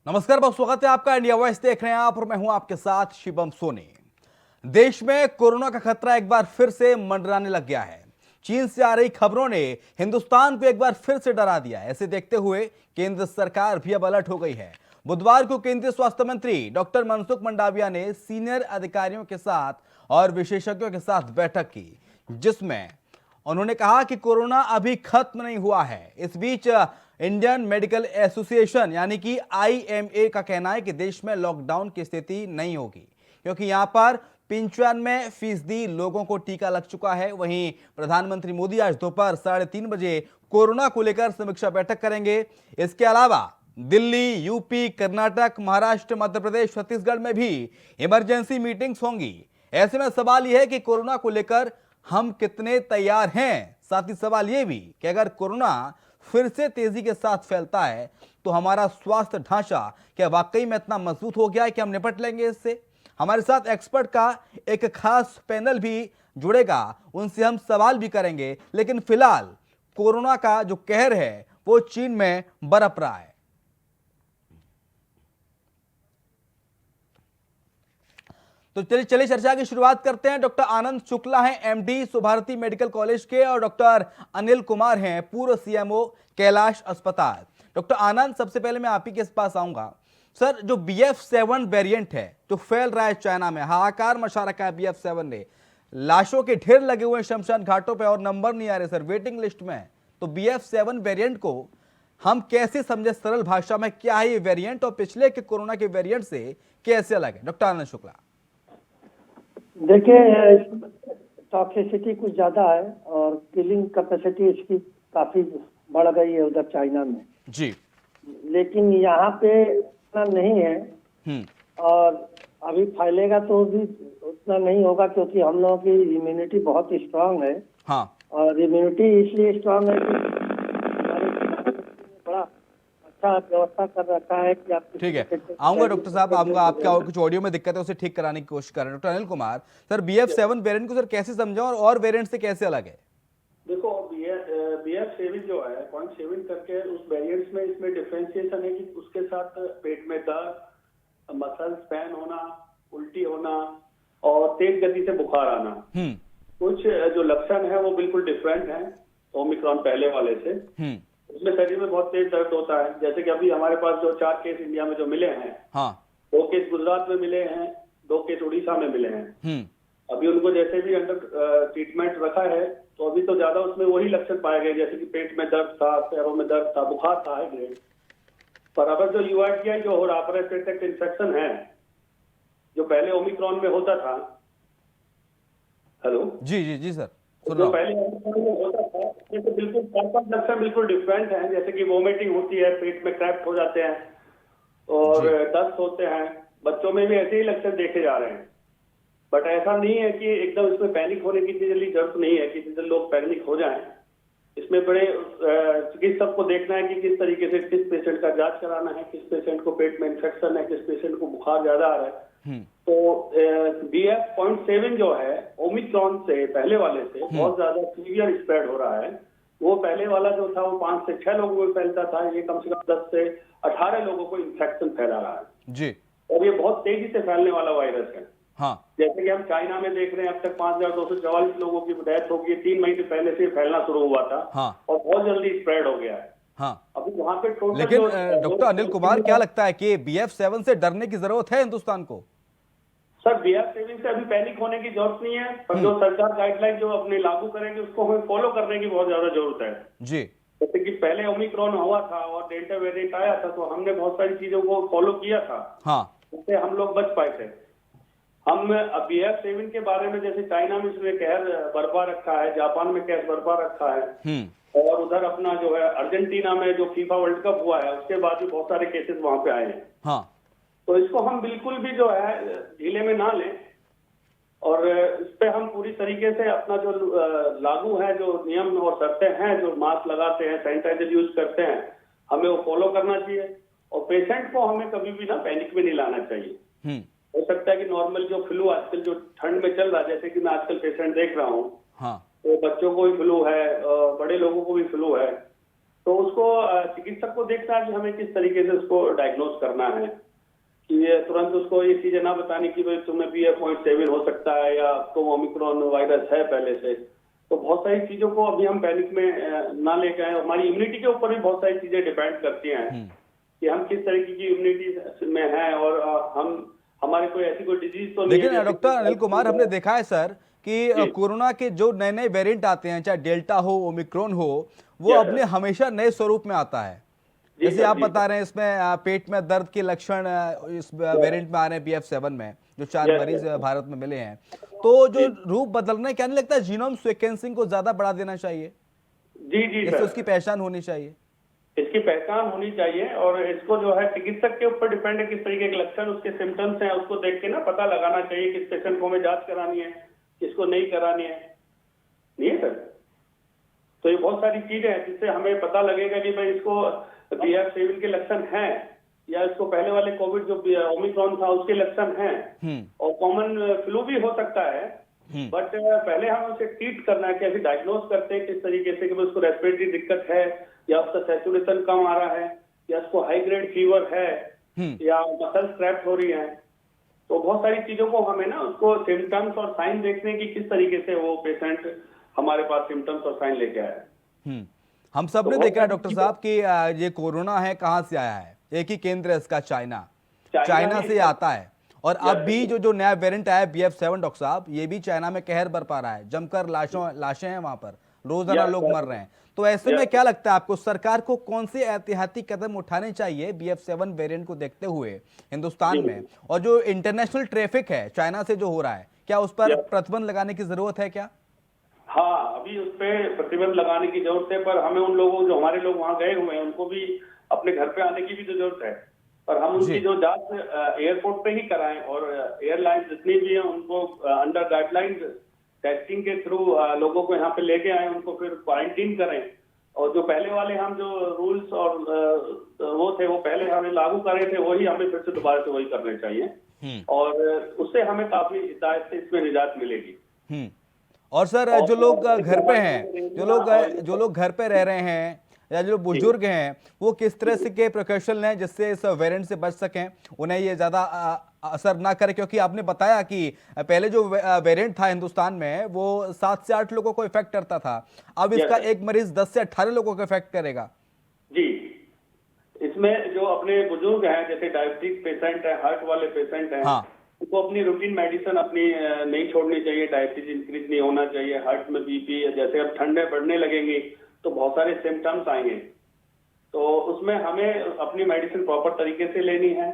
नमस्कार, बहुत स्वागत है आपका। इंडिया वॉइस देख रहे हैं आप और मैं हूं आपके साथ शिवम सोनी। देश में कोरोना का खतरा एक बार फिर से मंडराने लग गया है। चीन से आ रही खबरों ने हिंदुस्तान को एक बार फिर से डरा दिया है। ऐसे देखते हुए केंद्र सरकार भी अब अलर्ट हो गई है। बुधवार को केंद्रीय स्वास्थ्य मंत्री डॉक्टर मनसुख मंडाविया ने सीनियर अधिकारियों के साथ और विशेषज्ञों के साथ बैठक की, जिसमें उन्होंने कहा कि कोरोना अभी खत्म नहीं हुआ है। इस बीच इंडियन मेडिकल एसोसिएशन यानी कि आईएमए का कहना है कि देश में लॉकडाउन की स्थिति नहीं होगी, क्योंकि यहां पर 95% लोगों को टीका लग चुका है। वहीं प्रधानमंत्री मोदी आज दोपहर 3:30 बजे कोरोना को लेकर समीक्षा बैठक करेंगे। इसके अलावा दिल्ली, यूपी, कर्नाटक, महाराष्ट्र, मध्य प्रदेश, छत्तीसगढ़ में भी इमरजेंसी मीटिंग्स होंगी। ऐसे में सवाल यह है कि कोरोना को लेकर हम कितने तैयार हैं। साथ ही सवाल यह भी कि अगर कोरोना फिर से तेजी के साथ फैलता है तो हमारा स्वास्थ्य ढांचा क्या वाकई में इतना मजबूत हो गया है कि हम निपट लेंगे इससे। हमारे साथ एक्सपर्ट का एक खास पैनल भी जुड़ेगा, उनसे हम सवाल भी करेंगे। लेकिन फिलहाल कोरोना का जो कहर है वो चीन में बरप रहा है। तो चलिए चर्चा की शुरुआत करते हैं। डॉक्टर आनंद शुक्ला हैं, एमडी सुभारती मेडिकल कॉलेज के, और डॉक्टर अनिल कुमार हैं, पूर्व सीएमओ कैलाश अस्पताल। डॉक्टर आनंद, सबसे पहले मैं आप ही के पास आऊंगा। सर, जो BF7 वेरिएंट है जो फैल रहा है चाइना में, हाहाकार मचा रखा है BF7 ने, लाशों के ढेर लगे हुए हैं शमशान घाटों पर और नंबर नहीं आ रहे सर, वेटिंग लिस्ट में है। तो BF7 वेरिएंट को हम कैसे समझे, सरल भाषा में क्या है ये वेरिएंट और पिछले के कोरोना के वेरिएंट से कैसे अलग है? डॉक्टर आनंद शुक्ला। देखिए, टॉक्सिसिटी कुछ ज़्यादा है और किलिंग कैपेसिटी इसकी काफ़ी बढ़ गई है उधर चाइना में जी, लेकिन यहाँ पे उतना नहीं है। और अभी फैलेगा तो भी उतना नहीं होगा, क्योंकि हम लोगों की इम्यूनिटी बहुत स्ट्रांग है। हाँ, और इम्यूनिटी इसलिए स्ट्रांग है कि हमारे बड़ा अच्छा व्यवस्था कर रखा है कि आप। ठीक है, आऊंगा डॉक्टर साहब, आऊंगा। आपका कुछ ऑडियो में दिक्कत है, उसे ठीक कराने की कोशिश कर रहे हैं। Doctor Anil Kumar, sir BF7 variant को सर कैसे समझा और वेरिएंट से कैसे अलग है? देखो, BF7 जो है 0.7 करके उस वेरिएंट्स में इसमें डिफरेंशिएशन है कि उसके साथ पेट में दर्द, मसल्स पेन होना, उल्टी होना और तेज गति से बुखार आना। कुछ जो लक्षण है वो बिल्कुल डिफरेंट है ओमिक्रॉन पहले वाले से। उसमें शरीर में बहुत तेज दर्द होता है, जैसे कि अभी हमारे पास जो 4 केस इंडिया में जो मिले हैं, हाँ, 2 केस गुजरात में मिले हैं, 2 केस उड़ीसा में मिले हैं। अभी उनको जैसे भी अंडर ट्रीटमेंट रखा है तो अभी तो ज्यादा उसमें वही लक्षण पाए गए, जैसे कि पेट में दर्द था, पैरों में दर्द था, बुखार था है। पर अगर जो UITI जो हो रहा रेस्पिरेटरी इन्फेक्शन है जो पहले ओमिक्रॉन में होता था, हेलो जी जी जी सर, जो पहले ओमिक्रॉन में होता था उसमें तो बिल्कुल 4-5 लक्षण बिल्कुल डिफरेंट हैं, जैसे कि वोमिटिंग होती है, पेट में क्रैम्प हो जाते हैं और दस्त होते हैं। बच्चों में भी ऐसे ही लक्षण देखे जा रहे हैं। बट ऐसा नहीं है कि एकदम इसमें पैनिक होने की इतनी जल्दी जरूरत नहीं है कि जितने लोग पैनिक हो जाएं। इसमें बड़े चिकित्सक को देखना है कि किस तरीके से किस पेशेंट का जांच कराना है, किस पेशेंट को पेट में इन्फेक्शन है, किस पेशेंट को बुखार ज्यादा आ रहा है। तो BF.7 जो है ओमिक्रॉन से पहले वाले से बहुत ज्यादा सीवियर स्प्रेड हो रहा है। वो पहले वाला जो था वो 5 से 6 लोगों में फैलता था, ये कम से कम 10 से 18 लोगों को इन्फेक्शन फैला रहा है जी, और ये बहुत तेजी से फैलने वाला वायरस है। हाँ, जैसे कि हम चाइना में देख रहे हैं, अब तक 5244 लोगों की डेथ हो गई, 3 महीने पहले से फैलना शुरू हुआ था। हाँ, और बहुत जल्दी स्प्रेड हो गया है। हाँ। अभी वहां पे टोटल लेकिन डॉक्टर अनिल कुमार, क्या लगता है कि BF7 से डरने की जरूरत है हिंदुस्तान को? सर, BF7 से अभी पैनिक होने की जरूरत नहीं है, पर जो सरकार गाइडलाइन जो अपने लागू करेंगे उसको हमें फॉलो करने की बहुत ज्यादा जरूरत है जी। जैसे कि पहले ओमिक्रॉन हुआ था और डेल्टा वेरिएंट आया था तो हमने बहुत सारी चीजों को फॉलो किया था, हाँ, उससे हम लोग बच पाए थे। हम BF7 के बारे में, जैसे चाइना में इसमें कहर बरपा रखा है, जापान में कहर बरपा रखा है और उधर अपना जो है अर्जेंटीना में जो FIFA वर्ल्ड कप हुआ है उसके बाद भी बहुत सारे केसेस वहां पे आए हैं। हाँ, तो इसको हम बिल्कुल भी जो है ढीले में ना लें और इस पे हम पूरी तरीके से अपना जो लागू है, जो नियम और शर्तें हैं, जो मास्क लगाते हैं, सैनिटाइजर यूज करते हैं, हमें वो फॉलो करना चाहिए। और पेशेंट को हमें कभी भी ना पैनिक में नहीं लाना चाहिए। हो सकता है कि नॉर्मल जो फ्लू आजकल जो ठंड में चल रहा है, जैसे कि मैं आजकल पेशेंट देख रहा हूँ, हाँ, तो बच्चों को भी फ्लू है, बड़े लोगों को भी फ्लू है, तो उसको चिकित्सक को देखना है कि हमें किस तरीके से उसको डायग्नोज करना है, कि ये तुरंत उसको ये चीजें ना बताने की भाई तुम्हें BF.7 हो सकता है या तो ओमिक्रॉन वायरस है पहले से। तो बहुत सारी चीजों को अभी हम पैनिक में ना लेके आए। हमारी इम्यूनिटी के ऊपर भी बहुत सारी चीजें डिपेंड करती हैं कि हम किस तरीके की इम्यूनिटी में हैं और हम हमारे कोई ऐसी कोई डिजीज तो नहीं है। लेकिन डॉक्टर अनिल कुमार, हमने देखा है सर कि कोरोना के जो नए नए वेरिएंट आते हैं, चाहे डेल्टा हो, ओमिक्रॉन हो, वो अपने हमेशा नए स्वरूप में आता है। जैसे आप बता रहे हैं इसमें पेट में दर्द के लक्षण इस वेरिएंट में आ रहे हैं BF.7 में, जो 4 मरीज भारत में मिले हैं। तो जो रूप बदलना, क्या नहीं लगता जीनोम सीक्वेंसिंग को ज्यादा बढ़ा देना चाहिए? जी जैसे उसकी पहचान होनी चाहिए। इसकी पहचान होनी चाहिए और इसको जो है चिकित्सक के ऊपर डिपेंड है किस तरीके के लक्षण उसके सिम्टम्स हैं, उसको देख के ना पता लगाना चाहिए किस पेशेंट को हमें जांच करानी है, किसको नहीं करानी है। नहीं है सर? तो ये बहुत सारी चीजें हैं जिससे हमें पता लगेगा कि भाई इसको BF.7 के लक्षण हैं या इसको पहले वाले कोविड जो ओमिक्रॉन था उसके लक्षण हैं, और कॉमन फ्लू भी हो सकता है। बट पहले हम उसे ट्रीट करना है, कैसे डायग्नोज करते हैं किस तरीके से कि उसको रेस्पिरेटरी दिक्कत है या उसका सैचुरेशन कम आ रहा है या उसको हाई ग्रेड फीवर है या मसल्स क्रैम्प हो रही है। तो बहुत सारी चीजों को हमें ना उसको सिम्टम्स और साइन देखने की किस तरीके से वो पेशेंट हमारे पास सिम्टम्स और साइन लेके आया है। हम सब ने देखा है डॉक्टर साहब कि ये कोरोना है कहाँ से आया है, एक ही केंद्र है इसका, चाइना से आता है। और अब भी जो नया वेरिएंट आया है BF.7 डॉक्टर साहब, ये भी चाइना में कहर बरपा रहा है, जमकर लाशें हैं वहां पर, रोजाना लोग मर रहे हैं। तो ऐसे में क्या लगता है आपको, सरकार को कौन से एहतियाती कदम उठाने चाहिए BF.7 वेरिएंट को देखते हुए हिंदुस्तान में? और जो इंटरनेशनल ट्रैफिक है चाइना से जो हो रहा है, क्या उस पर प्रतिबंध लगाने की जरूरत है क्या? हाँ, अभी उस पर प्रतिबंध लगाने की जरूरत है, पर हमें उन लोगों जो हमारे लोग वहां गए हुए हैं उनको भी अपने घर पे आने की भी तो जरूरत है। पर हम उनकी जो जांच एयरपोर्ट पे ही कराएं और एयरलाइंस जितनी भी हैं उनको अंडर गाइडलाइंस टेस्टिंग के थ्रू लोगों को यहाँ पे लेके आए, उनको फिर क्वारंटीन करें। और जो पहले वाले हम जो रूल्स और वो थे वो पहले हमें लागू करे थे, वही हमें फिर से दोबारा से वही करने चाहिए और उससे हमें काफी हिदायत से इसमें निजात मिलेगी। और सर जो लोग घर पे हैं, जो लोग घर पे रह रहे हैं या जो बुजुर्ग हैं, वो किस तरह से के प्रिकॉशन लें जिससे इस वेरिएंट से बच सकें, उन्हें ये ज्यादा असर ना करे? क्योंकि आपने बताया कि पहले जो वेरिएंट था हिंदुस्तान में वो 7 से 8 लोगों को इफेक्ट करता था, अब इसका एक मरीज 10 से 18 लोगों को इफेक्ट करेगा। जी, इसमें जो अपने बुजुर्ग हैं, जैसे डायबिटिक पेशेंट है, हार्ट वाले पेशेंट हैं, उनको अपनी रूटीन मेडिसिन अपनी नहीं छोड़नी चाहिए, डायबिटीज इंक्रीज नहीं होना चाहिए। हार्ट में BP, जैसे अब ठंडे बढ़ने लगेंगी तो बहुत सारे सिम्टम्स आएंगे, तो उसमें हमें अपनी मेडिसिन प्रॉपर तरीके से लेनी है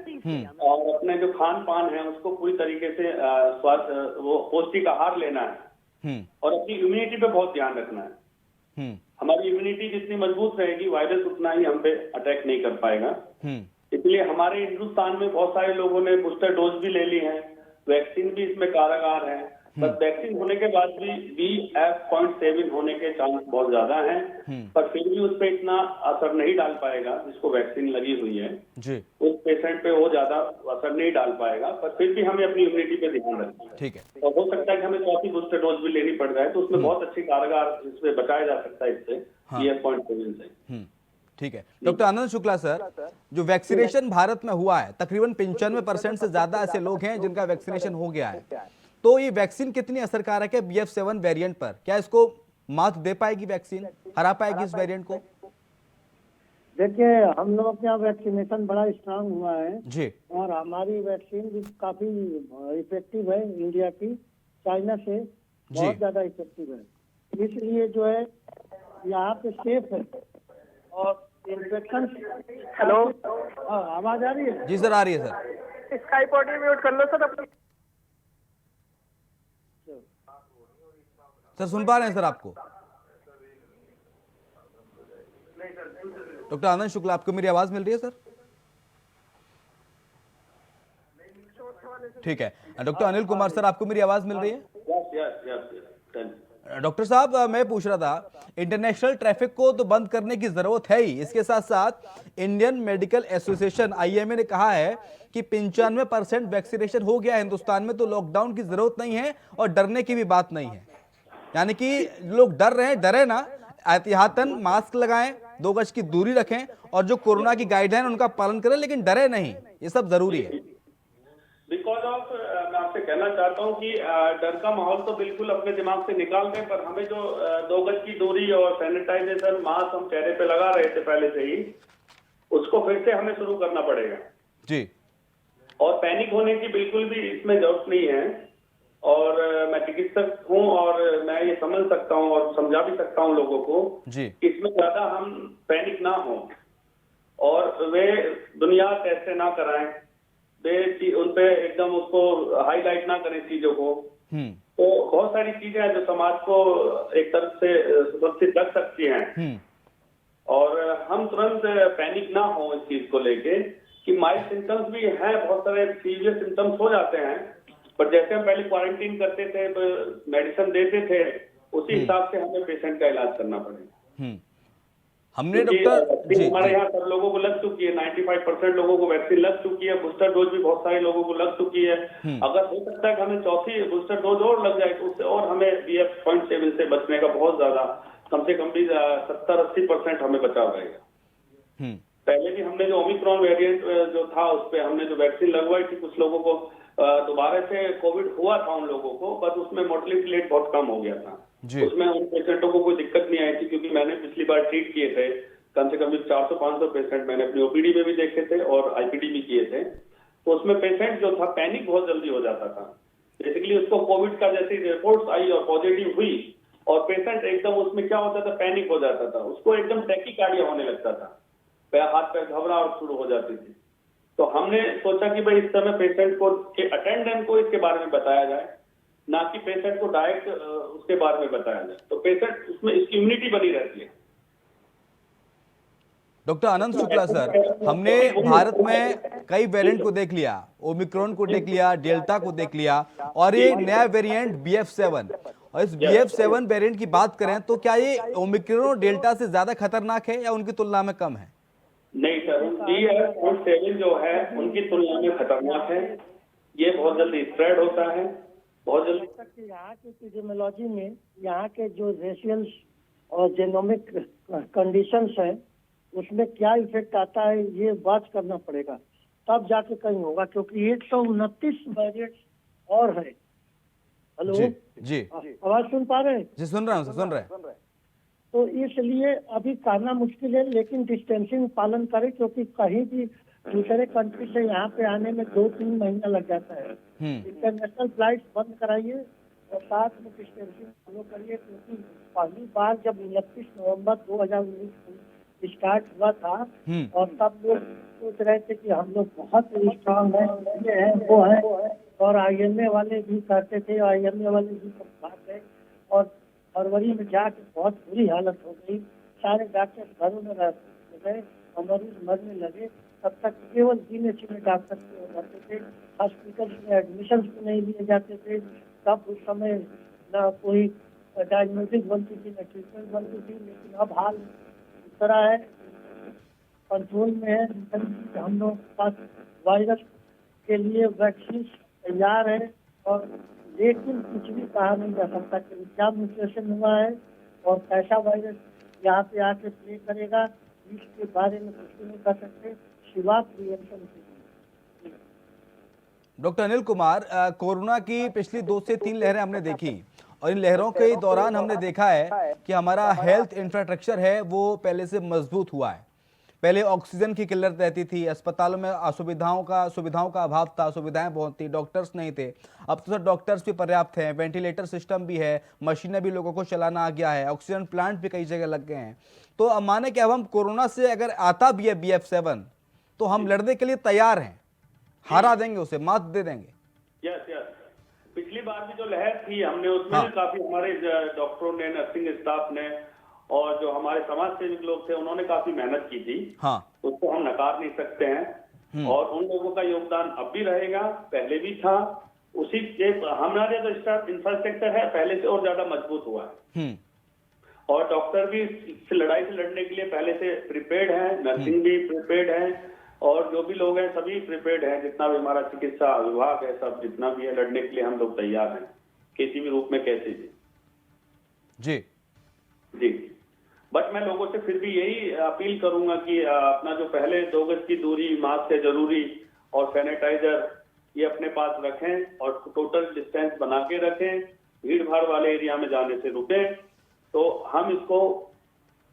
और अपने जो खान पान है उसको पूरी तरीके से स्वास्थ्य वो पौष्टिक आहार लेना है और अपनी इम्यूनिटी पे बहुत ध्यान रखना है। हमारी इम्यूनिटी जितनी मजबूत रहेगी, वायरस उतना ही हम पे अटैक नहीं कर पाएगा। इसलिए हमारे हिंदुस्तान में बहुत सारे लोगों ने बूस्टर डोज भी ले ली है, वैक्सीन भी इसमें कारगर है, बस वैक्सीन होने के बाद भी BF.7 होने के चांस बहुत ज्यादा हैं, पर फिर भी उस पर इतना असर नहीं डाल पाएगा जिसको वैक्सीन लगी हुई है जी। उस पेशेंट पे वो ज्यादा असर नहीं डाल पाएगा, पर फिर भी हमें अपनी इम्यूनिटी पे ध्यान रखना है। ठीक है। और हो सकता है कि हमें चौथी बूस्टर डोज भी लेनी पड़ जाए, तो उसमें बहुत अच्छी कारगर इसमें बचाया जा सकता है इससे BF.7 से। ठीक है। डॉक्टर आनंद शुक्ला सर, जो वैक्सीनेशन भारत में हुआ है, तकरीबन 95% से ज्यादा ऐसे लोग हैं जिनका वैक्सीनेशन हो गया है, तो ये वैक्सीन कितनी असरकारक है BF.7 वेरिएंट पर? क्या इसको मात दे पाएगी वैक्सीन, हरा पाएगी इस वेरिएंट को? देखिए, हम लोग के यहाँ वैक्सीनेशन बड़ा स्ट्रांग हुआ है जी, और हमारी वैक्सीन भी काफी इफेक्टिव है इंडिया की, चाइना से बहुत ज्यादा इफेक्टिव है। इसलिए जो है यहाँ पे सेफ है और इन्फेक्शन। हेलो, आवाज आ रही है? जी सर, आ रही है सर। स्काइप ऑडियो म्यूट कर लो सर अपनी। सर सुन पा रहे हैं सर आपको? डॉक्टर आनंद शुक्ला, आपको मेरी आवाज मिल रही है सर? ठीक है। डॉक्टर अनिल कुमार सर, आपको मेरी आवाज मिल रही है? डॉक्टर साहब, मैं पूछ रहा था, इंटरनेशनल ट्रैफिक को तो बंद करने की जरूरत है ही, इसके साथ साथ इंडियन मेडिकल एसोसिएशन IMA ने कहा है कि 95% वैक्सीनेशन हो गया हिंदुस्तान में, तो लॉकडाउन की जरूरत नहीं है और डरने की भी बात नहीं है। यानी कि लोग डर रहे हैं, डरे ना, एहतियातन मास्क लगाएं, 2 गज की दूरी रखें और जो कोरोना की गाइडलाइन उनका पालन करें, लेकिन डरे नहीं, ये सब जरूरी है। बिकॉज ऑफ मैं आपसे कहना चाहता हूँ कि डर का माहौल तो बिल्कुल अपने दिमाग से निकाल दें, पर हमें जो 2 गज की दूरी और सैनिटाइजेशन मास्क हम चेहरे पे लगा रहे थे पहले से ही, उसको फिर से हमें शुरू करना पड़ेगा। जी। और पैनिक होने की बिल्कुल भी इसमें जरूरत नहीं है। और मैं चिकित्सक हूँ और मैं ये समझ सकता हूँ और समझा भी सकता हूँ लोगों को जी। इसमें ज्यादा हम पैनिक ना हो और वे दुनिया टेस्ट ना कराएं, वे उन पे एकदम उसको हाईलाइट ना करें चीजों को। तो बहुत सारी चीजें हैं जो समाज को एक तरफ से सुरक्षित रख सकती हैं और हम तुरंत पैनिक ना हो इस चीज को लेके कि माइल्ड सिम्टम्स भी हैं, बहुत सारे सीवियर सिम्टम्स हो जाते हैं, पर जैसे हम पहले क्वारंटीन करते थे तो मेडिसिन देते थे, उसी हिसाब से हमें पेशेंट का इलाज करना पड़ेगा। हमने डॉक्टर जी, हमारे यहाँ सब लोगों को लग चुकी है, 95% लोगों को वैक्सीन लग चुकी है, बूस्टर डोज भी बहुत सारे लोगों को लग चुकी है। अगर हो सकता है कि हमें चौथी बूस्टर डोज और लग जाए तो उससे और हमें BF.7 से बचने का बहुत ज्यादा, कम से कम भी 70-80% हमें बचाव रहेगा। पहले भी हमने जो ओमिक्रॉन वेरिएंट जो था उस पर हमने जो वैक्सीन लगवाई थी, कुछ लोगों को दोबारा से कोविड हुआ था उन लोगों को, बस उसमें मोर्टेलिटी रेट बहुत कम हो गया था। उसमें उन पेशेंटों को कोई दिक्कत नहीं आई थी, क्योंकि मैंने पिछली बार ट्रीट किए थे कम से कम 400-500 पेशेंट मैंने अपनी OPD में भी देखे थे और IPD भी किए थे। तो उसमें पेशेंट जो था पैनिक बहुत जल्दी हो जाता था। बेसिकली उसको कोविड का जैसी रिपोर्ट आई और पॉजिटिव हुई और पेशेंट एकदम उसमें क्या होता था, पैनिक हो जाता था, उसको एकदम टैकीकार्डिया होने लगता था, हाथ पैर घबराहट शुरू हो जाती थी। तो हमने सोचा कि भाई इस समय पेशेंट को अटेंडेंट को इसके बारे में बताया जाए, ना कि पेशेंट को डायरेक्ट उसके बारे में बताया जाए, तो पेशेंट उसमें इसकी इम्यूनिटी बनी रहती है। डॉक्टर आनंद शुक्ला सर, हमने भारत में कई वेरिएंट को देख लिया, ओमिक्रॉन को देख लिया, डेल्टा को देख लिया और ये नया वेरिएंट BF.7, और इस BF.7 वेरिएंट की बात करें तो क्या ये ओमिक्रॉन डेल्टा से ज्यादा खतरनाक है या उनकी तुलना में कम है? नहीं सर, BF.7 जो है उनकी तुलना में खतरनाक है। ये बहुत जल्दी स्प्रेड होता है, बहुत जल्दी। यहाँ के एपिडेमियोलॉजी में यहाँ के जो रेशियल और जेनोमिक कंडीशंस है उसमें क्या इफेक्ट आता है, ये बात करना पड़ेगा, तब जाके कहीं होगा, क्योंकि 129 वेरिएंट और है। हेलो जी, आवाज सुन पा रहे हैं? जी सुन रहे हैं, सुन रहे हैं। तो इसलिए अभी कहना मुश्किल है, लेकिन डिस्टेंसिंग पालन करें, क्योंकि कहीं भी दूसरे कंट्री से यहाँ पे आने में 2-3 महीना लग जाता है। इंटरनेशनल फ्लाइट बंद कराइए और साथ में डिस्टेंसिंग फॉलो करिए, क्योंकि पहली बार जब 29 नवंबर 2019 स्टार्ट हुआ था और तब लोग सोच रहे थे कि हम लोग बहुत स्ट्रांग हैं, ये है वो है, और IMA वाले भी कहते थे, IMA वाले भी बात है, और फरवरी में जाके बहुत बुरी हालत हो गई, सारे डॉक्टर घरों में रह गए, मरीज मरने लगे। तब तक केवल DMC में डॉक्टर हो जाते थे, हॉस्पिटल में एडमिशन भी नहीं लिए जाते थे। तब उस समय न कोई डायग्नोस्टिक बनती थी, न ट्रीटमेंट बनती थी, लेकिन अब हाल इस तरह है, कंट्रोल में है। हम लोग के पास वायरस के लिए वैक्सीन तैयार है, और लेकिन कुछ भी कहा नहीं जा सकता कि क्या म्यूटेशन हुआ है और कैसा वायरस यहाँ पे आके प्ले करेगा, इसके बारे में कुछ भी नहीं कर सकते सिवा प्रिवेंशन से। डॉक्टर अनिल कुमार, कोरोना की पिछली 2 से 3 लहरें हमने देखी और इन लहरों के दौरान हमने देखा है कि हमारा हेल्थ इंफ्रास्ट्रक्चर है वो पहले से मजबूत हुआ है। पहले ऑक्सीजन की किल्लत रहती थी, अस्पतालों में सुविधाओं का अभाव था, सुविधाएं बहुत थी, डॉक्टर्स नहीं थे। अब तो सर डॉक्टर्स भी पर्याप्त हैं, वेंटिलेटर सिस्टम भी है, मशीनें भी लोगों को चलाना आ गया है, ऑक्सीजन प्लांट भी कई जगह लग गए हैं। तो अब माने कि अब हम कोरोना से अगर आता भी है BF.7 तो हम लड़ने के लिए तैयार हैं, हरा देंगे उसे, मात दे देंगे। यस यस, पिछली बार भी जो लहर थी हमने उसमें भी काफी हमारे डॉक्टरों ने, नर्सिंग स्टाफ ने और जो हमारे समाज सेवक लोग थे उन्होंने काफी मेहनत की थी। उसको हम नकार नहीं सकते हैं, और उन लोगों का योगदान अब भी रहेगा, पहले भी था। उसी हमारे जो स्टाफ इंफ्रास्ट्रक्चर है पहले से और ज्यादा मजबूत हुआ है, और डॉक्टर भी इस लड़ाई से लड़ने के लिए पहले से प्रिपेयर्ड है, नर्सिंग भी प्रिपेयर्ड है, और जो भी लोग हैं सभी प्रिपेयर्ड हैं, जितना भी हमारा चिकित्सा विभाग है, सब जितना भी है लड़ने के लिए हम लोग तैयार हैं, किसी भी रूप में कैसे भी। जी जी, बट मैं लोगों से फिर भी यही अपील करूंगा कि अपना जो पहले 2 गज की दूरी, मास्क है जरूरी, और सैनिटाइजर ये अपने पास रखें और टोटल डिस्टेंस बना के रखें। भीड़ भाड़ वाले एरिया में जाने से रुकें, तो हम इसको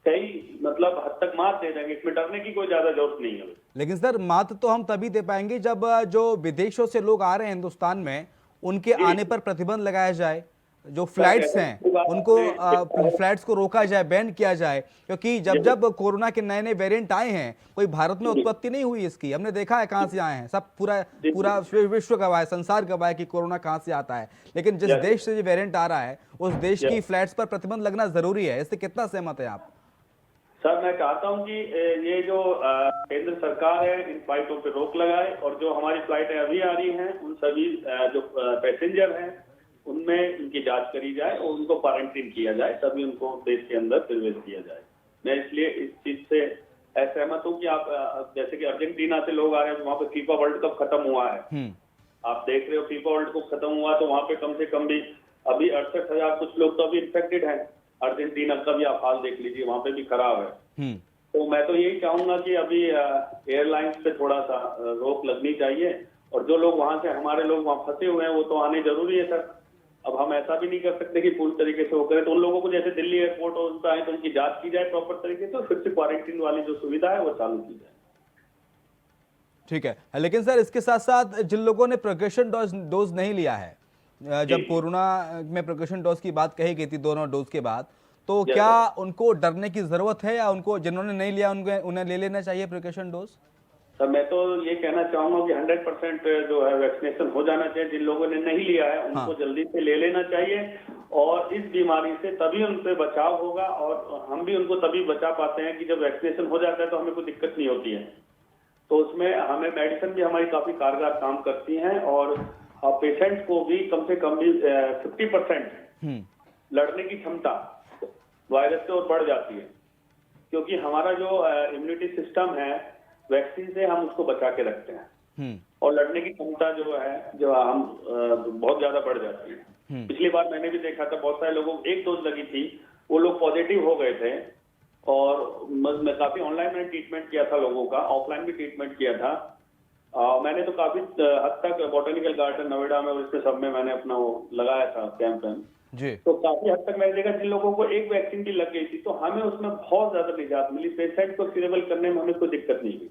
कई मतलब हद तक मात दे देंगे। इसमें डरने की कोई ज्यादा जरूरत नहीं है। लेकिन सर मात तो हम तभी दे पाएंगे जब जो विदेशों से लोग आ रहे हैं हिंदुस्तान में उनके आने पर प्रतिबंध लगाया जाए, जो फ्लाइट्स हैं उनको फ्लाइट्स को रोका जाए, बैन किया जाए, क्योंकि जब जब कोरोना के नए नए वेरिएंट आए हैं कोई भारत में उत्पत्ति नहीं हुई इसकी, हमने देखा है कहां से आए हैं, सब पूरा पूरा विश्व गवाह है, संसार गवाह है कि कोरोना कहां से आता है। लेकिन जिस देश से ये वेरिएंट आ रहा है उस देश की फ्लाइट्स पर प्रतिबंध लगना जरूरी है। इससे कितना सहमत है आप? सर मैं चाहता हूं कि ये जो केंद्र सरकार है इन फ्लाइटों पे रोक लगाए, और जो हमारी फ्लाइटें अभी आ रही हैं उन सभी जो पैसेंजर हैं उनमें उनकी जांच करी जाए और उनको क्वारंटीन किया जाए, तभी उनको देश के अंदर प्रवेश किया जाए। मैं इसलिए इस चीज से असहमत हूँ कि आप जैसे कि अर्जेंटीना से लोग आ रहे हैं, वहाँ पे फीफा वर्ल्ड कप खत्म हुआ है, आप देख रहे हो फीफा वर्ल्ड कप खत्म हुआ तो वहाँ पे कम से कम भी अभी 68,000 कुछ लोग तो अभी इन्फेक्टेड हैं। अर्जेंटीना का भी आप हाल देख लीजिए, वहाँ पे भी खराब है। तो मैं तो यही चाहूंगा कि अभी एयरलाइंस पे थोड़ा सा रोक लगनी चाहिए, और जो लोग वहां से हमारे लोग वहां फंसे हुए हैं वो तो आने जरूरी है सर। अब हम ऐसा भी नहीं कर सकते कि पूरी तरीके से वो करें, तो उन लोगों को जैसे दिल्ली एयरपोर्ट और उनका है तो उनकी जांच की जाए प्रॉपर तरीके से, फिर से क्वारंटीन वाली जो सुविधा है वो चालू की जाए। ठीक है, लेकिन सर इसके साथ साथ जिन लोगों ने प्रिकॉशन डोज नहीं लिया है, जब कोरोना में प्रिकॉशन डोज की बात कही गई थी दोनों डोज के बाद, तो क्या उनको डरने की जरूरत है या उनको जिन्होंने नहीं लिया उन्हें ले लेना चाहिए प्रिकॉशन डोज? सर मैं तो ये कहना चाहूंगा कि 100% जो है वैक्सीनेशन हो जाना चाहिए। जिन लोगों ने नहीं लिया है उनको जल्दी से ले लेना चाहिए, और इस बीमारी से तभी उन पे बचाव होगा, और हम भी उनको तभी बचा पाते हैं कि जब वैक्सीनेशन हो जाता है तो हमें कोई दिक्कत नहीं होती है। तो उसमें हमें मेडिसिन भी हमारी काफी कारगर काम करती हैं, और पेशेंट को भी कम से कम भी 50% लड़ने की क्षमता वायरस से और बढ़ जाती है, क्योंकि हमारा जो इम्यूनिटी सिस्टम है वैक्सीन से हम उसको बचा के रखते हैं, और लड़ने की क्षमता जो है जो हम बहुत ज्यादा बढ़ जाती है। पिछली बार मैंने भी देखा था बहुत सारे लोगों को 1 डोज लगी थी, वो लोग पॉजिटिव हो गए थे, और मैं काफी ऑनलाइन मैंने ट्रीटमेंट किया था लोगों का, ऑफलाइन भी ट्रीटमेंट किया था। मैंने तो काफी हद तक बॉटनिकल गार्डन नोएडा में और इसमें सब में मैंने अपना वो लगाया था कैंपेन जी। तो काफी हद तक मैंने देखा जिन लोगों को एक वैक्सीन की लग गई थी तो हमें उसमें बहुत ज्यादा निजात मिली, पेशेंट को सीरेबल करने में हमें कोई दिक्कत नहीं हुई।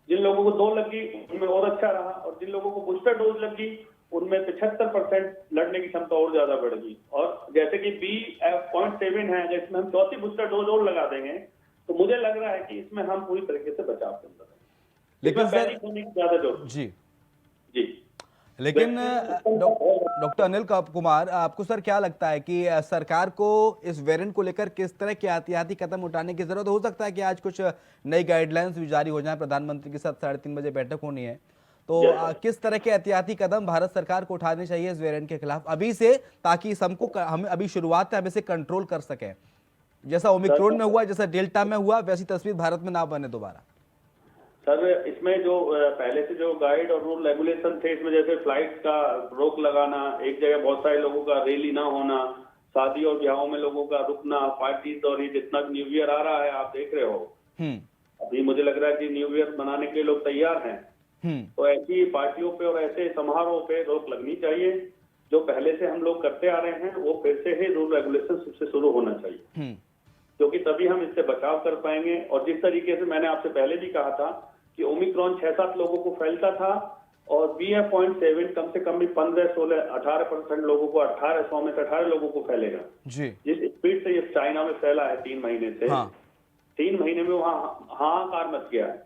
जिन लोगों को 2 लगी उनमें और अच्छा रहा, और जिन लोगों को बूस्टर डोज लगी उनमें 75% लड़ने की क्षमता और ज्यादा बढ़ गई। और जैसे कि BF.7 है, अगर इसमें हम 4थी बूस्टर डोज और लगा देंगे तो मुझे लग रहा है कि इसमें हम पूरी तरीके से बचाव कर सकते हैं। लेकिन सर ज्यादा जरूरत जी जी लेकिन डॉक्टर अनिल कुमार, आपको सर क्या लगता है कि सरकार को इस वेरिएंट को लेकर किस तरह के एहतियाती कदम उठाने की जरूरत? हो सकता है कि आज कुछ नई गाइडलाइंस भी जारी हो जाए, प्रधानमंत्री के साथ 3:30 बजे बैठक होनी है, तो किस तरह के एहतियाती कदम भारत सरकार को उठाने चाहिए इस वेरिएंट के खिलाफ अभी से, ताकि हम अभी शुरुआत है, हम इसे कंट्रोल कर सकें? जैसा ओमिक्रॉन में हुआ, जैसा डेल्टा में हुआ, वैसी तस्वीर भारत में ना बने दोबारा। सर इसमें जो पहले से जो गाइड और रूल रेगुलेशन थे, इसमें जैसे फ्लाइट का रोक लगाना, एक जगह बहुत सारे लोगों का रैली ना होना, शादी और ब्याहों में लोगों का रुकना, पार्टीज, और ये जितना न्यू ईयर आ रहा है आप देख रहे हो, अभी मुझे लग रहा है कि न्यू ईयर मनाने के लोग तैयार हैं, तो ऐसी पार्टियों पे और ऐसे समारोह पे रोक लगनी चाहिए। जो पहले से हम लोग करते आ रहे हैं वो फिर से ही रूल रेगुलेशन सबसे शुरू होना चाहिए, क्योंकि तभी हम इससे बचाव कर पाएंगे। और जिस तरीके से मैंने आपसे पहले भी कहा था कि ओमिक्रॉन 6-7 लोगों को फैलता था, और BF.7 कम से कम भी 15-16-18% लोगों को 100 में से 18 लोगों को फैलेगा जी। जिस स्पीड से ये चाइना में फैला है 3 महीने से, 3 महीने में वहाँ हाहाकार मच गया है।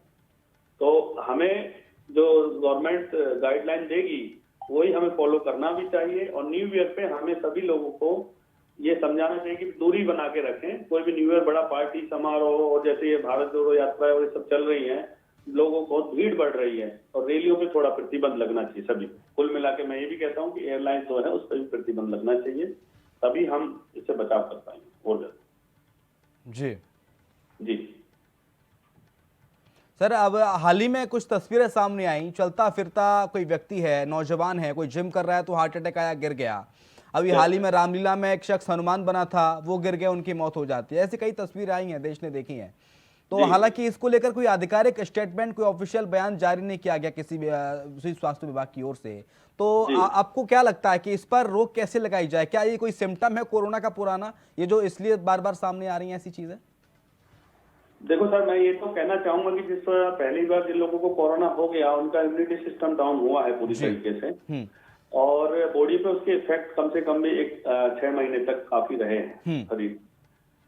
तो हमें जो गवर्नमेंट गाइडलाइन देगी वही हमें फॉलो करना भी चाहिए, और न्यू ईयर पे हमें सभी लोगों को ये समझाना चाहिए कि दूरी बना के रखें। कोई भी न्यू ईयर बड़ा पार्टी समारोह, और जैसे ये भारत जोड़ो यात्रा और ये सब चल रही है, लोगों को बहुत भीड़ बढ़ रही है, और रैलियों पे थोड़ा प्रतिबंध लगना चाहिए सभी। कुल मिला के मैं ये भी कहता हूँ कि एयरलाइंस जो है उस पर भी प्रतिबंध लगना चाहिए, तभी हम इससे बचाव कर पाएंगे। और जी जी सर, अब हाल ही में कुछ तस्वीरें सामने आई, चलता फिरता कोई व्यक्ति है, नौजवान है, कोई जिम कर रहा है तो हार्ट अटैक आया, गिर गया। अभी हाल ही में रामलीला में एक शख्स हनुमान बना था, वो गिर गया, उनकी मौत हो जाती है। ऐसी कई तस्वीरें आई हैं, देश ने देखी हैं। तो हालांकि इसको लेकर कोई आधिकारिक स्टेटमेंट, कोई ऑफिशियल बयान जारी नहीं किया गया किसी भी स्वास्थ्य विभाग की ओर से। तो आपको क्या लगता है कि इस पर रोक कैसे लगाई जाए? क्या ये कोई सिम्टम है कोरोना का पुराना, ये जो इसलिए बार बार सामने आ रही हैं ऐसी चीजें? देखो सर, मैं ये तो कहना चाहूंगा कि जिस पहली बार जिन लोगों को कोरोना हो गया उनका इम्यूनिटी सिस्टम डाउन हुआ है पूरी तरीके से, और बॉडी पे उसके इफेक्ट कम से कम भी 6 महीने तक काफी रहे हैं शरीर।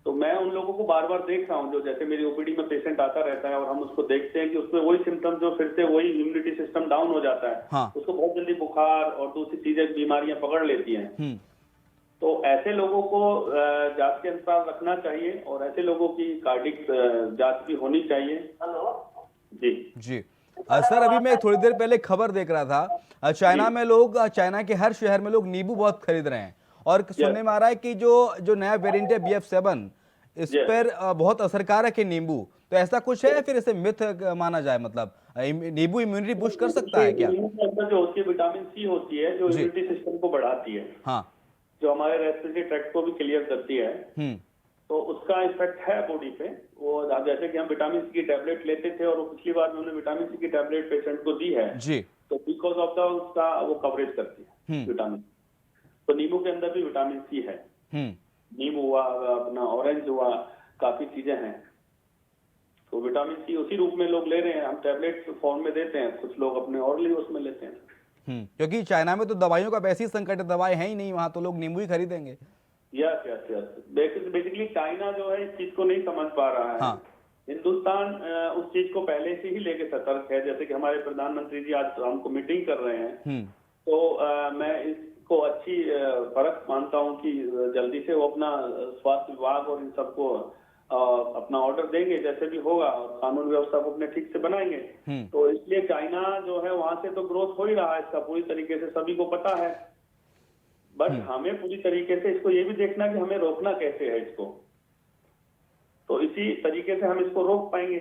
तो मैं उन लोगों को बार बार देख रहा हूँ, जो जैसे मेरी ओपीडी में पेशेंट आता रहता है और हम उसको देखते हैं कि उसमें वही सिम्टम्स, जो फिर से वही इम्यूनिटी सिस्टम डाउन हो जाता है। हाँ। उसको बहुत जल्दी बुखार और दूसरी चीजें, बीमारियां पकड़ लेती हैं। तो ऐसे लोगों को जांच के अंतराल रखना चाहिए और ऐसे लोगों की कार्डिक जांच भी होनी चाहिए। जी जी सर, अभी मैं थोड़ी देर पहले खबर देख रहा था, चाइना में लोग, चाइना के हर शहर में लोग नींबू बहुत खरीद रहे हैं, और सुनने में आ रहा है कि जो नया वेरिएंट है BF7, इस पर बहुत असरकारक है नींबू। तो ऐसा कुछ है, फिर इसे मिथ माना जाए? मतलब नींबू इम्यूनिटी बूस्ट कर सकता है क्या? नींबू के अंदर जो होती है विटामिन सी होती है, जो इम्यूनिटी सिस्टम को बढ़ाती है, हाँ, जो हमारे रेस्पिरेटरी ट्रैक्ट को भी क्लियर करती है। तो उसका इफेक्ट है बॉडी पे। वो जैसे कि हम विटामिन सी की टैबलेट लेते थे, और पिछली बार में हमने विटामिन सी की टैबलेट पेशेंट को दी है जी, तो बिकॉज ऑफ द उसका वो कवरेज करती है विटामिन। तो नींबू के अंदर भी विटामिन सी है। नींबू हुआ, अपना ऑरेंज हुआ, काफी चीजें हैं। तो विटामिन सी उसी रूप में लोग ले रहे हैं, हम टैबलेट फॉर्म में देते हैं, कुछ लोग अपने ऑरली उसमें लेते हैं। क्योंकि चाइना में तो दवाइयों का वैसे ही संकट है, दवाई है ही नहीं वहां, तो लोग नींबू ही खरीदेंगे। Yes yes yes, basically China जो है इस चीज को नहीं समझ पा रहा है। हाँ। हिंदुस्तान उस चीज को पहले से ही लेके सतर्क है। जैसे कि हमारे प्रधानमंत्री जी आज हमको मीटिंग कर रहे हैं, तो मैं इसको अच्छी फर्क मानता हूँ कि जल्दी से वो अपना स्वास्थ्य विभाग और इन सबको अपना ऑर्डर देंगे, जैसे भी होगा, और कानून व्यवस्था को अपने ठीक से बनाएंगे। तो इसलिए चाइना जो है वहां से तो ग्रोथ हो ही रहा है इसका पूरी तरीके से, सभी को पता है। बट हमें पूरी तरीके से इसको ये भी देखना कि हमें रोकना कैसे है इसको। तो इसी तरीके से हम इसको रोक पाएंगे।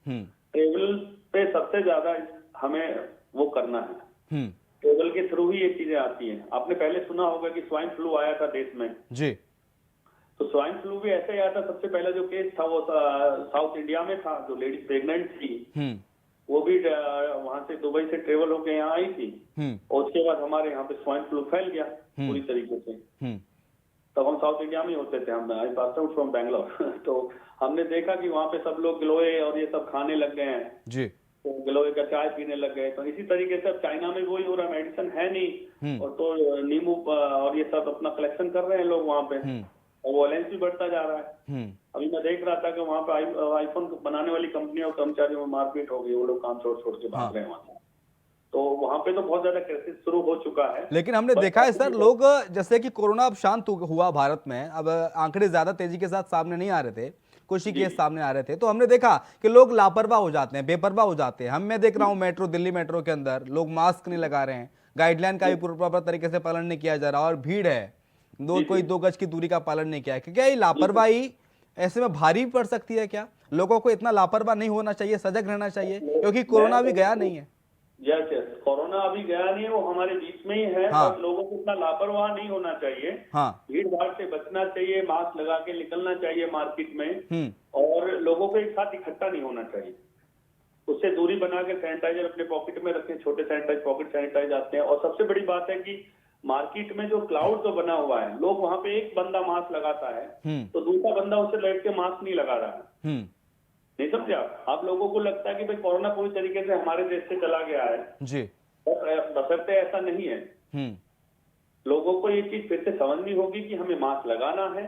ट्रेवल पे सबसे ज्यादा हमें वो करना है, ट्रेवल के थ्रू ही ये चीजें आती हैं। आपने पहले सुना होगा कि स्वाइन फ्लू आया था देश में जी। तो स्वाइन फ्लू भी ऐसे ही आया था। सबसे पहला जो केस था वो साउथ इंडिया में था, जो लेडी प्रेग्नेंट थी, वो भी वहां से दुबई से ट्रेवल होकर यहाँ आई थी, और उसके बाद हमारे यहाँ पे स्वाइन फ्लू फैल गया पूरी तरीके से। तब हम साउथ इंडिया में होते थे, हम आई पास आउट फ्रॉम बैंगलोर। तो हमने देखा कि वहाँ पे सब लोग गिलोय और ये सब खाने लग गए हैं जी, तो गिलोय का चाय पीने लग गए। तो इसी तरीके से अब चाइना में वही हो रहा, मेडिसिन है नहीं, और तो नींबू और ये सब अपना कलेक्शन कर रहे हैं लोग वहाँ पे, और वॉयलेंस भी बढ़ता जा रहा है। अभी मैं देख रहा था कि वहाँ पे आईफोन बनाने वाली कंपनी और कर्मचारियों में मारपीट हो गई, वो लोग काम छोड़ के भाग रहे हैं वहाँ से। तो वहाँ पे तो बहुत ज्यादा क्राइसिस शुरू हो चुका है। लेकिन हमने देखा है सर, लोग जैसे कि कोरोना अब शांत हुआ भारत में, अब आंकड़े ज्यादा तेजी के साथ सामने नहीं आ रहे थे, कुछ ही केस सामने आ रहे थे, तो हमने देखा कि लोग लापरवाह हो जाते हैं, बेपरवाह हो जाते हैं। मैं देख रहा हूँ मेट्रो, दिल्ली मेट्रो के अंदर लोग मास्क नहीं लगा रहे हैं, गाइडलाइन का भी प्रॉपर तरीके से पालन नहीं किया जा रहा, और भीड़ है, कोई 2 गज की दूरी का पालन नहीं किया है। क्या ये लापरवाही ऐसे में भारी पड़ सकती है? क्या लोगों को इतना लापरवाह नहीं होना चाहिए, सजग रहना चाहिए, क्योंकि कोरोना भी गया नहीं है। यस यस, कोरोना अभी गया नहीं है, वो हमारे बीच में ही है। हाँ। बस लोगों को इतना लापरवाह नहीं होना चाहिए। हाँ। भीड़ भाड़ से बचना चाहिए, मास्क लगा के निकलना चाहिए मार्केट में, और लोगों को एक साथ इकट्ठा नहीं होना चाहिए। उससे दूरी बना के सैनिटाइजर अपने पॉकेट में रखें, छोटे सैनिटाइज, पॉकेट सैनिटाइज आते हैं। और सबसे बड़ी बात है कि मार्केट में जो क्लाउड तो बना हुआ है, लोग वहां पे एक बंदा मास्क लगाता है तो दूसरा बंदा उसे बैठ के मास्क नहीं लगा रहा है। नहीं समझे आप लोगों को लगता है कि भाई कोरोना पूरी तरीके से हमारे देश से चला गया है जी, बशर्ते ऐसा नहीं है। लोगों को ये चीज फिर से समझनी होगी कि हमें मास्क लगाना है,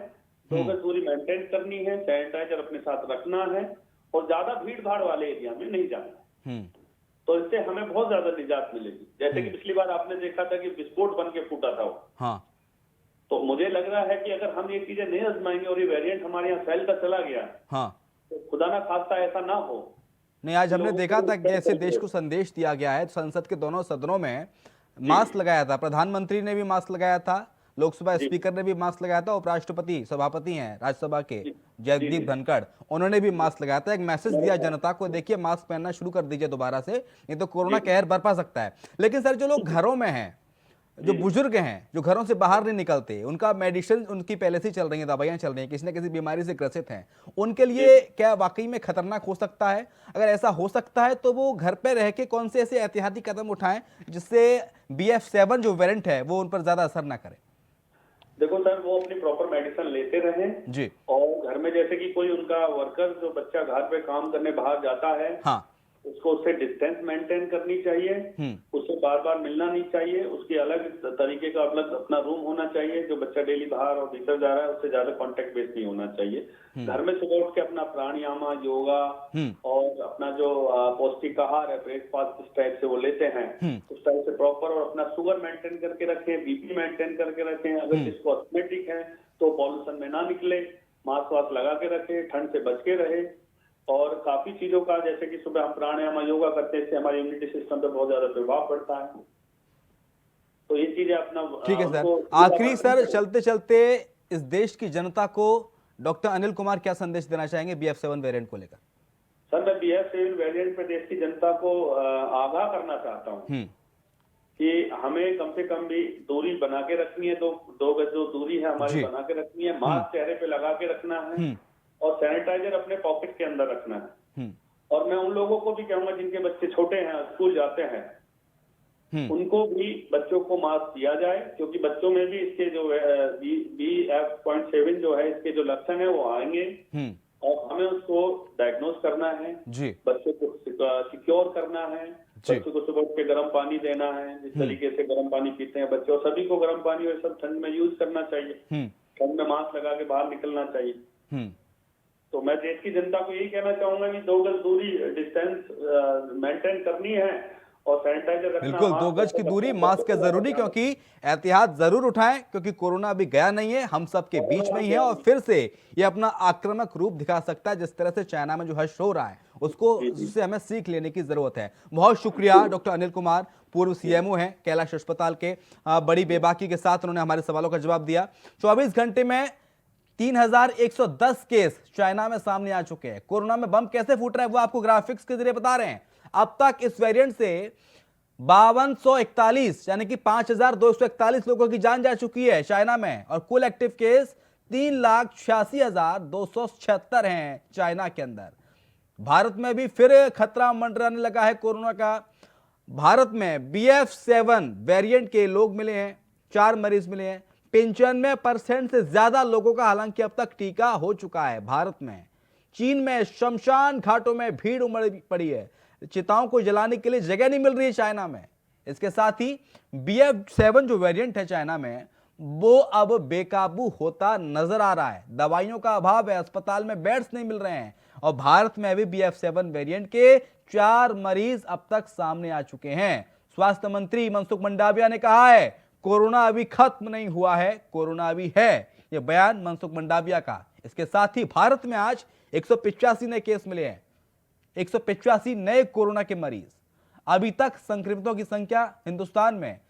2 गज दूरी मेंटेन करनी है, सैनिटाइजर अपने साथ रखना है, और ज्यादा भीड़ भाड़ वाले एरिया में नहीं जाना है। तो इससे हमें बहुत ज्यादा निजात मिलेगी। जैसे कि पिछली बार आपने देखा था कि विस्फोट बन के फूटा था वो। हाँ। तो मुझे लग रहा है कि अगर हम ये चीजें नहीं आजमाएंगे और ये वेरिएंट हमारे यहाँ फैलता चला गया, हाँ, तो खुदा ना खास्ता ऐसा ना हो। नहीं, आज हमने देखा था कि ऐसे देश को संदेश दिया गया है, संसद के दोनों सदनों में मास्क लगाया था, प्रधानमंत्री ने भी मास्क लगाया था, लोकसभा स्पीकर ने भी मास्क लगाया था, उपराष्ट्रपति सभापति हैं राज्यसभा के जगदीप धनखड़, उन्होंने भी मास्क लगाया था। एक मैसेज दिया जनता को, देखिए मास्क पहनना शुरू कर दीजिए दोबारा से, नहीं तो कोरोना कहर बरपा सकता है। लेकिन सर, जो लोग घरों में हैं, जो बुजुर्ग हैं, जो घरों से बाहर नहीं निकलते, उनका मेडिसिन उनकी पहले से ही चल रही है, दवाइयाँ चल रही हैं, किसी न किसी बीमारी से ग्रसित हैं, उनके लिए क्या वाकई में खतरनाक हो सकता है? अगर ऐसा हो सकता है तो वो घर पे रह के कौन से ऐसे एहतियाती कदम उठाएं जिससे BF7 जो वेरिएंट है वो उन पर ज्यादा असर ना करे? देखो सर, वो अपनी प्रॉपर मेडिसिन लेते रहें जी। और घर में जैसे कि कोई उनका वर्कर जो बच्चा घर पे काम करने बाहर जाता है, हाँ। उसको उससे डिस्टेंस मेंटेन करनी चाहिए, उससे बार बार मिलना नहीं चाहिए, उसकी अलग तरीके का अलग अपना रूम होना चाहिए। जो बच्चा डेली बाहर और भीतर जा रहा है उससे ज्यादा कांटेक्ट बेस नहीं होना चाहिए। घर में सुबह उठ के अपना प्राणायाम, योगा और अपना जो पौष्टिक आहार है, ब्रेकफास्ट इस टाइप से वो लेते हैं, उस टाइप से प्रॉपर, और अपना शुगर मेंटेन करके रखें, BP मेंटेन करके रखें। अगर जिसको अस्थमेटिक है तो पॉल्यूशन में ना निकले, मास्क वास्क लगा के रखे, ठंड से बच के रहे। और काफी चीजों का, जैसे कि सुबह हम प्राणायाम योगा करते हैं, इससे हमारे इम्यूनिटी सिस्टम पे बहुत ज्यादा प्रभाव पड़ता है। तो ये चीजें अपना ठीक है सर, आखिरी सर चलते चलते इस देश की जनता को डॉक्टर अनिल कुमार क्या संदेश देना चाहेंगे BF7 वेरिएंट को लेकर? सर, मैं BF7 वेरिएंट पे देश की जनता को आगाह करना चाहता हूँ कि हमें कम से कम भी दूरी बना के रखनी है, दो गज जो दूरी है हमारी बना के रखनी है, मास्क चेहरे पे लगा के रखना है और सैनिटाइजर अपने पॉकेट के अंदर रखना है। और मैं उन लोगों को भी कहूंगा जिनके बच्चे छोटे हैं, स्कूल जाते हैं, उनको भी बच्चों को मास्क दिया जाए, क्योंकि बच्चों में भी इसके जो BF.7 जो है, इसके जो लक्षण है वो आएंगे और हमें उसको डायग्नोज करना है, बच्चों को सिक्योर करना है, बच्चों को सुबह उठ के गर्म पानी देना है। जिस तरीके से गर्म पानी पीते हैं बच्चे, और सभी को गर्म पानी और सब ठंड में यूज करना चाहिए, ठंड में मास्क लगा के बाहर निकलना चाहिए। तो मैं देश की जनता को यही कहना चाहूंगा कि 2 गज दूरी, डिस्टेंस मेंटेन करनी है और सैनिटाइजर रखना। बिल्कुल, 2 गज की दूरी, मास्क है जरूरी, क्योंकि एहतियात जरूर उठाएं, क्योंकि कोरोना अभी गया नहीं है, हम सबके बीच में ही है और फिर से ये अपना आक्रामक रूप दिखा सकता है। जिस तरह से चाइना में जो हर्ष हो रहा है उसको, उससे हमें सीख लेने की जरूरत है। बहुत शुक्रिया डॉक्टर अनिल कुमार, पूर्व CMO हैं कैलाश अस्पताल के। बड़ी बेबाकी के साथ उन्होंने हमारे सवालों का जवाब दिया। 24 घंटे में 3110 केस चाइना में सामने आ चुके हैं। कोरोना में बम कैसे फूट रहा है वो आपको ग्राफिक्स के जरिए बता रहे हैं। अब तक इस वेरिएंट से 5241 यानी कि 5241 लोगों की जान जा चुकी है चाइना में, और कुल एक्टिव केस 3,86,276 हैं चाइना के अंदर। भारत में भी फिर खतरा मंडराने लगा है कोरोना का। भारत में BF7 वेरिएंट के लोग मिले हैं, 4 मरीज मिले हैं। 95% से ज्यादा लोगों का हालांकि अब तक टीका हो चुका है भारत में। चीन में शमशान घाटों में भीड़ उमड़ पड़ी है, चिताओं को जलाने के लिए जगह नहीं मिल रही है चाइना में। इसके साथ ही BF7 जो वेरिएंट है चाइना में, वो अब बेकाबू होता नजर आ रहा है। दवाइयों का अभाव है, अस्पताल में बेड्स नहीं मिल रहे हैं, और भारत में भी BF7 वेरिएंट के 4 मरीज अब तक सामने आ चुके हैं। स्वास्थ्य मंत्री मनसुख मंडाविया ने कहा है कोरोना अभी खत्म नहीं हुआ है, कोरोना अभी है। यह बयान मनसुख मंडाविया का। इसके साथ ही भारत में आज 185 नए केस मिले हैं, 185 नए कोरोना के मरीज। अभी तक संक्रमितों की संख्या हिंदुस्तान में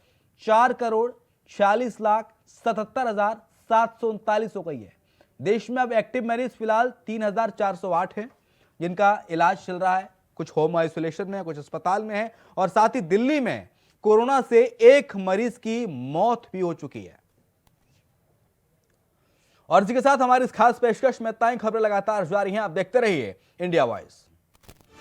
4,40,77,739 हो गई है। देश में अब एक्टिव मरीज फिलहाल 3,408 हैं, जिनका इलाज चल रहा है। कुछ होम आइसोलेशन में है, कुछ अस्पताल में है, और साथ ही दिल्ली में कोरोना से 1 मरीज की मौत भी हो चुकी है। और इसी के साथ हमारी इस खास पेशकश में ताई खबरें लगातार जारी हैं। आप देखते रहिए इंडिया वॉइस।